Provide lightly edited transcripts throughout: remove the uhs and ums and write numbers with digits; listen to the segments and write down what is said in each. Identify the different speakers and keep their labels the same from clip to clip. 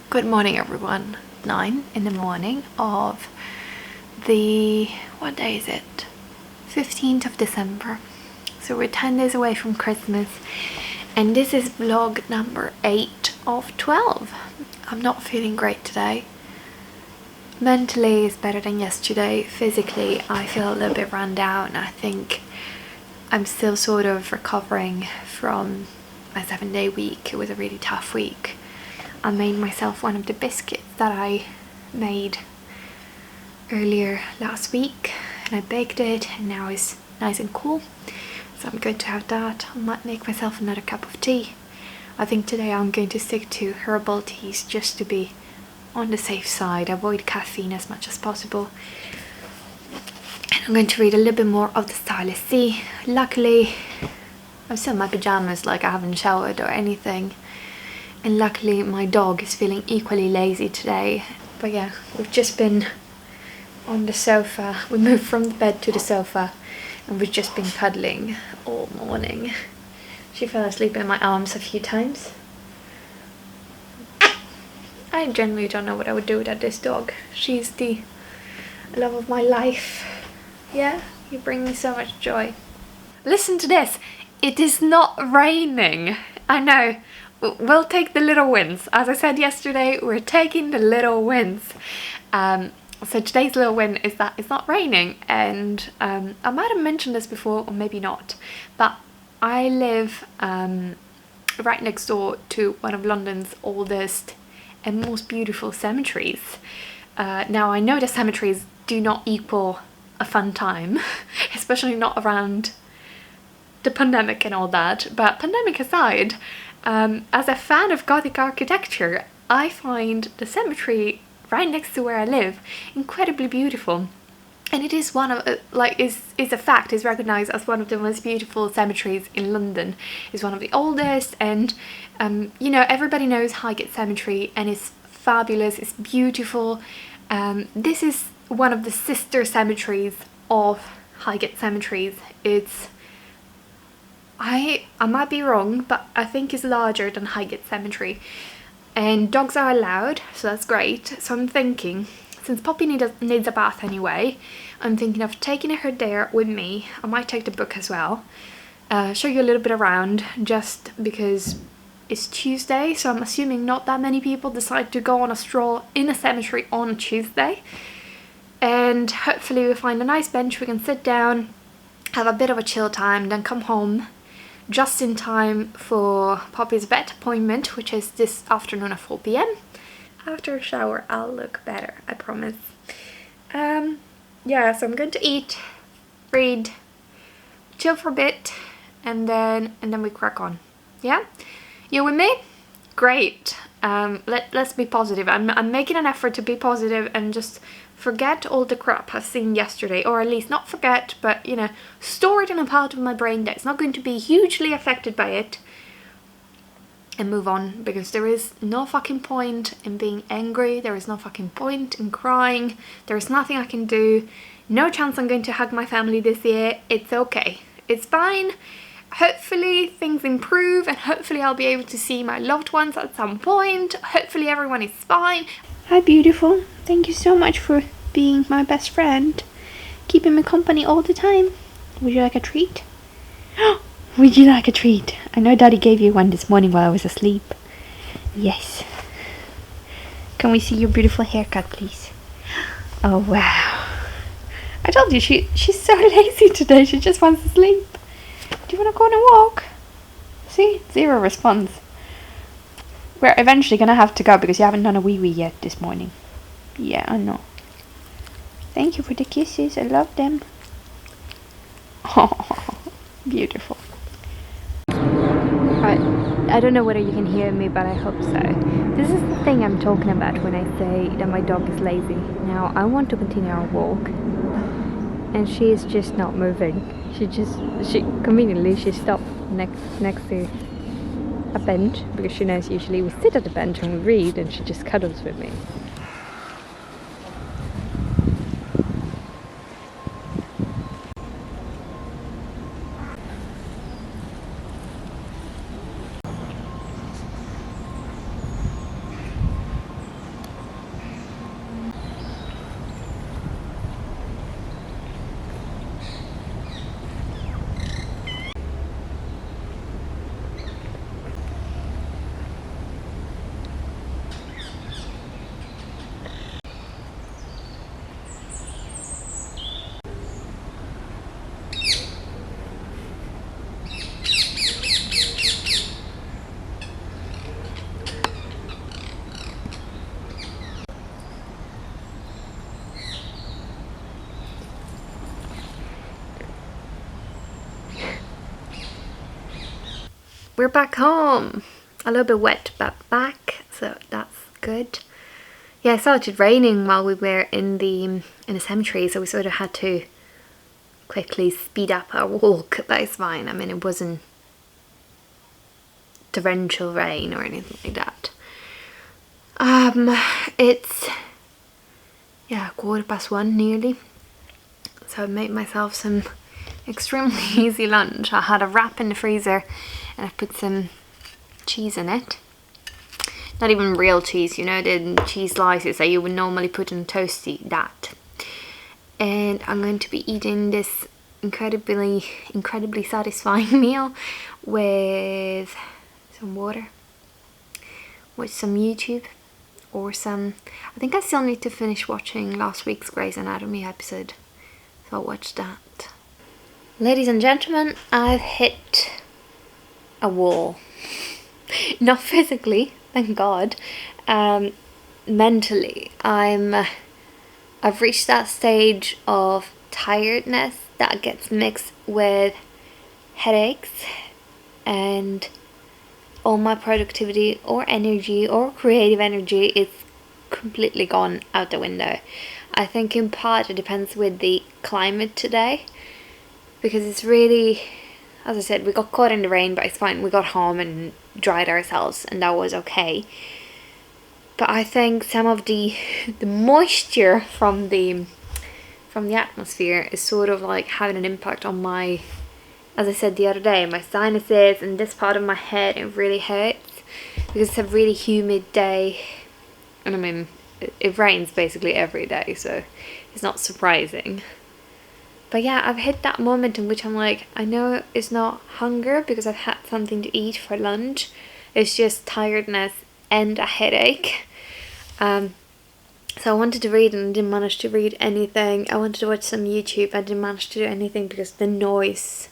Speaker 1: Good morning everyone. 9 in the morning of what day is it? 15th of December. So we're 10 days away from Christmas and this is vlog number 8 of 12. I'm not feeling great today. Mentally it's better than yesterday. Physically I feel a little bit run down. I think I'm still sort of recovering from my 7-day week. It was a really tough week. I made myself one of the biscuits that I made earlier last week and I baked it and now it's nice and cool, so I'm going to have that. I might make myself another cup of tea. I think today I'm going to stick to herbal teas just to be on the safe side, avoid caffeine as much as possible. And I'm going to read a little bit more of the Stylist C. Luckily I'm still in my pajamas, like I haven't showered or anything. And luckily my dog is feeling equally lazy today. But yeah, we've just been on the sofa. We moved from the bed to the sofa and we've just been cuddling all morning. She fell asleep in my arms a few times. I genuinely don't know what I would do without this dog. She's the love of my life. Yeah, you bring me so much joy. Listen to this. It is not raining. I know. We'll take the little wins. As I said yesterday, we're taking the little wins. So today's little win is that it's not raining, and I might have mentioned this before or maybe not, but I live right next door to one of London's oldest and most beautiful cemeteries. Now I know the cemeteries do not equal a fun time, especially not around the pandemic and all that, but pandemic aside, as a fan of Gothic architecture, I find the cemetery right next to where I live incredibly beautiful. And it is one of, is a fact, is recognized as one of the most beautiful cemeteries in London. It's one of the oldest, and you know, everybody knows Highgate Cemetery and it's fabulous, it's beautiful. This is one of the sister cemeteries of Highgate Cemeteries. It's I might be wrong, but I think it's larger than Highgate Cemetery. And dogs are allowed, so that's great. So I'm thinking, since Poppy needs a bath anyway, I'm thinking of taking her there with me. I might take the book as well. Show you a little bit around, just because it's Tuesday, so I'm assuming not that many people decide to go on a stroll in a cemetery on a Tuesday. And hopefully we'll find a nice bench, we can sit down, have a bit of a chill time, then come home just in time for Poppy's vet appointment, which is this afternoon at 4 p.m. After a shower I'll look better, I promise. Yeah, so I'm going to eat, read, chill for a bit, and then we crack on. Yeah, you with me? Great. Let's be positive. I'm making an effort to be positive and just forget all the crap I've seen yesterday, or at least not forget, but you know, store it in a part of my brain that's not going to be hugely affected by it, and move on, because there is no fucking point in being angry, there is no fucking point in crying, there is nothing I can do, no chance I'm going to hug my family this year. It's okay, it's fine. Hopefully things improve and hopefully I'll be able to see my loved ones at some point. Hopefully everyone is fine. Hi beautiful, thank you so much for being my best friend, keeping me company all the time. Would you like a treat? Would you like a treat? I know Daddy gave you one this morning while I was asleep. Yes. Can we see your beautiful haircut please? Oh wow. I told you she's so lazy today, she just wants to sleep. Do you want to go on a walk? See? Zero response. We're eventually gonna have to go because you haven't done a wee-wee yet this morning. Yeah, I know. Thank you for the kisses, I love them. Oh, beautiful. I don't know whether you can hear me, but I hope so. This is the thing I'm talking about when I say that my dog is lazy. Now, I want to continue our walk, and she is just not moving. Conveniently she stopped next to a bench, because she knows usually we sit at the bench and we read, and she just cuddles with me. we're back home. A little bit wet but back, so that's good. Yeah, it started raining while we were in the cemetery, so we sort of had to quickly speed up our walk, but it's fine. I mean, it wasn't torrential rain or anything like that. It's 1:15 nearly, so I made myself some extremely easy lunch. I had a wrap in the freezer and I put some cheese in it. Not even real cheese, you know, the cheese slices that you would normally put in a toasty, that. And I'm going to be eating this incredibly satisfying meal with some water, with some YouTube, or some... I think I still need to finish watching last week's Grey's Anatomy episode, so I'll watch that. Ladies and gentlemen, I've hit a wall. Not physically, thank God. Mentally, I've reached that stage of tiredness that gets mixed with headaches, and all my productivity or energy or creative energy is completely gone out the window. I think in part it depends with the climate today, because it's really, as I said, we got caught in the rain, but it's fine. We got home and dried ourselves and that was okay. But I think some of the moisture from the atmosphere is sort of like having an impact on my, as I said the other day, my sinuses and this part of my head. It really hurts because it's a really humid day, and I mean it rains basically every day, so it's not surprising. But yeah, I've hit that moment in which I'm like, I know it's not hunger because I've had something to eat for lunch. It's just tiredness and a headache. So I wanted to read and didn't manage to read anything. I wanted to watch some YouTube. I didn't manage to do anything because the noise,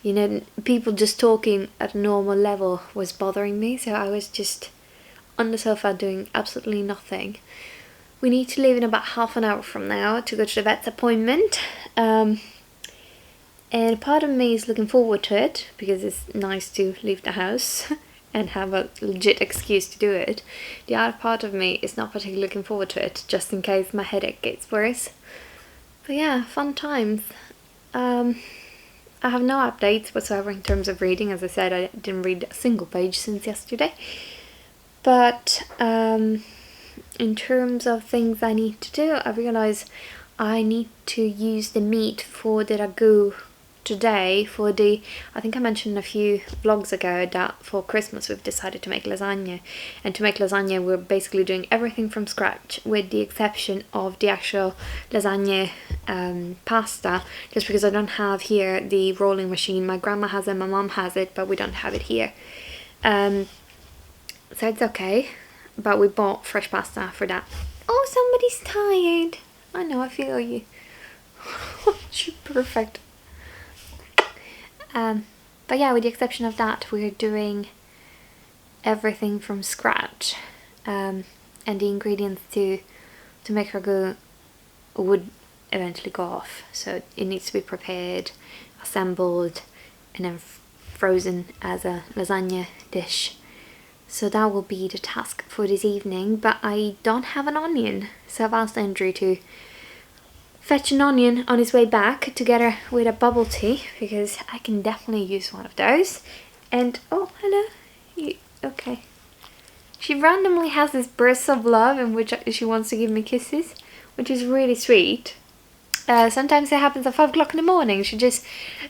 Speaker 1: you know, people just talking at a normal level was bothering me. So I was just on the sofa doing absolutely nothing. We need to leave in about half an hour from now to go to the vet's appointment. And part of me is looking forward to it because it's nice to leave the house and have a legit excuse to do it. The other part of me is not particularly looking forward to it, just in case my headache gets worse. But yeah, fun times. I have no updates whatsoever in terms of reading. As I said, I didn't read a single page since yesterday. But in terms of things I need to do, I realise I need to use the meat for the ragu today for the, I think I mentioned a few vlogs ago that for Christmas we've decided to make lasagna, and to make lasagna we're basically doing everything from scratch with the exception of the actual lasagna pasta, just because I don't have here the rolling machine. My grandma has it, my mom has it, but we don't have it here, so it's okay, but we bought fresh pasta for that. Oh, somebody's tired. I know, I feel you. She's perfect. But yeah, with the exception of that, we're doing everything from scratch, and the ingredients to make ragu would eventually go off, so it needs to be prepared, assembled, and then frozen as a lasagna dish. So that will be the task for this evening, but I don't have an onion, so I've asked Andrew to fetch an onion on his way back together with a bubble tea, because I can definitely use one of those. And oh, hello. Okay. She randomly has this burst of love in which she wants to give me kisses, which is really sweet. Sometimes it happens at 5 o'clock in the morning.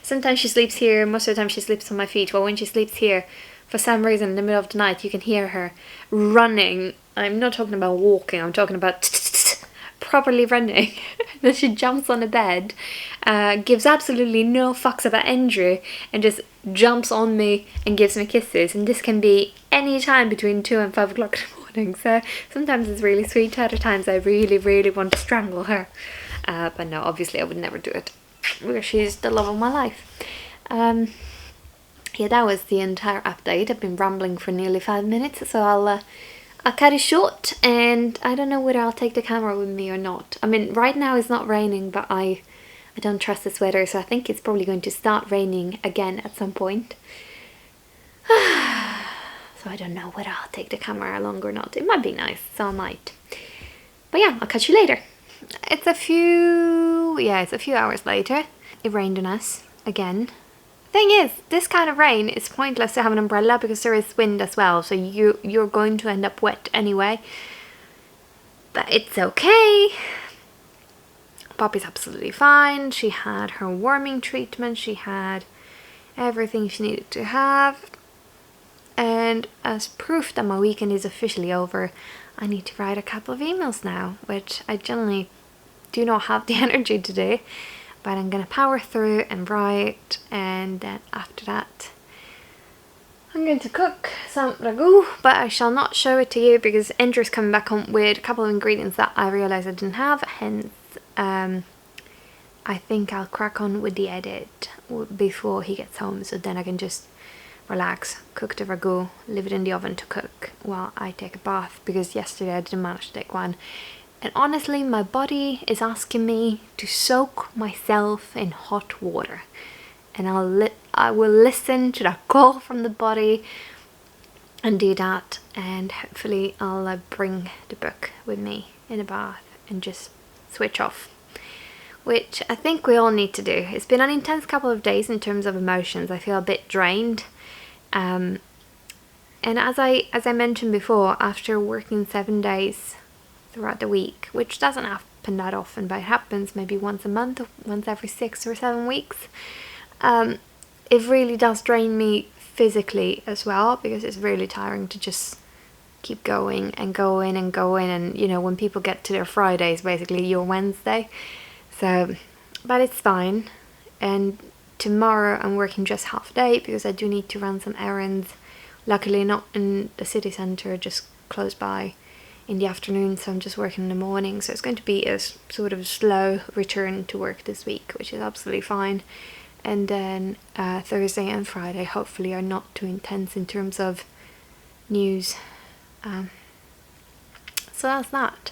Speaker 1: Sometimes she sleeps here, most of the time she sleeps on my feet. Well, when she sleeps here, for some reason in the middle of the night you can hear her running. I'm not talking about walking, I'm talking about properly running. Then she jumps on the bed, gives absolutely no fucks about Andrew, and just jumps on me and gives me kisses. And this can be any time between 2 and 5 o'clock in the morning. So sometimes it's really sweet, other times I really want to strangle her. But no, obviously I would never do it, because she's the love of my life. Yeah, that was the entire update. I've been rambling for nearly 5 minutes, so I'll cut it short, and I don't know whether I'll take the camera with me or not. I mean, right now it's not raining, but I don't trust this weather, so I think it's probably going to start raining again at some point. So I don't know whether I'll take the camera along or not. It might be nice, so I might. But yeah, I'll catch you later. It's a few hours later. It rained on us again. Thing is, this kind of rain is pointless to have an umbrella because there is wind as well, so you're going to end up wet anyway. But it's okay. Poppy's absolutely fine. She had her warming treatment. She had everything she needed to have. And as proof that my weekend is officially over, I need to write a couple of emails now, which I generally do not have the energy to do. But I'm gonna power through and write, and then after that I'm going to cook some ragu, but I shall not show it to you because Andrew's coming back home with a couple of ingredients that I realised I didn't have, hence I think I'll crack on with the edit before he gets home, so then I can just relax, cook the ragu, leave it in the oven to cook while I take a bath, because yesterday I didn't manage to take one. And honestly, my body is asking me to soak myself in hot water. And I will listen to that call from the body and do that. And hopefully I'll bring the book with me in a bath and just switch off. Which I think we all need to do. It's been an intense couple of days in terms of emotions. I feel a bit drained. And as I mentioned before, after working 7 days throughout the week, which doesn't happen that often, but it happens maybe once a month, once every 6 or 7 weeks, it really does drain me physically as well, because it's really tiring to just keep going and going and going, and you know, when people get to their Fridays, basically your Wednesday. So, but it's fine. And tomorrow I'm working just half a day because I do need to run some errands, luckily not in the city centre, just close by in the afternoon, so I'm just working in the morning, so it's going to be a sort of slow return to work this week, which is absolutely fine. And then Thursday and Friday hopefully are not too intense in terms of news. So that's that.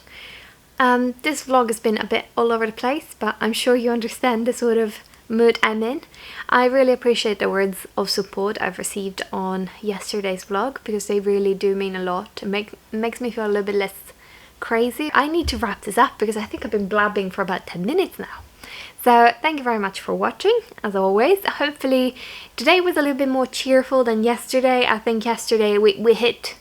Speaker 1: This vlog has been a bit all over the place, but I'm sure you understand the sort of mood I'm in. I really appreciate the words of support I've received on yesterday's vlog, because they really do mean a lot. It makes me feel a little bit less crazy. I need to wrap this up because I think I've been blabbing for about 10 minutes now. So thank you very much for watching, as always. Hopefully today was a little bit more cheerful than yesterday. I think yesterday we hit,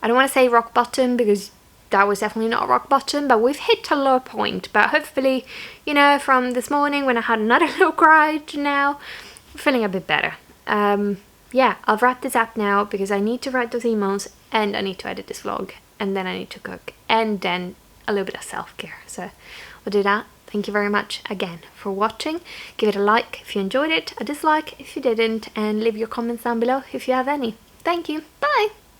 Speaker 1: I don't want to say rock bottom because that was definitely not rock bottom, but we've hit a low point. But hopefully, you know, from this morning when I had another little cry to now, I'm feeling a bit better. Yeah, I'll wrap this up now because I need to write those emails and I need to edit this vlog, and then I need to cook, and then a little bit of self-care. So we'll do that. Thank you very much again for watching. Give it a like if you enjoyed it, a dislike if you didn't, and leave your comments down below if you have any. Thank you. Bye!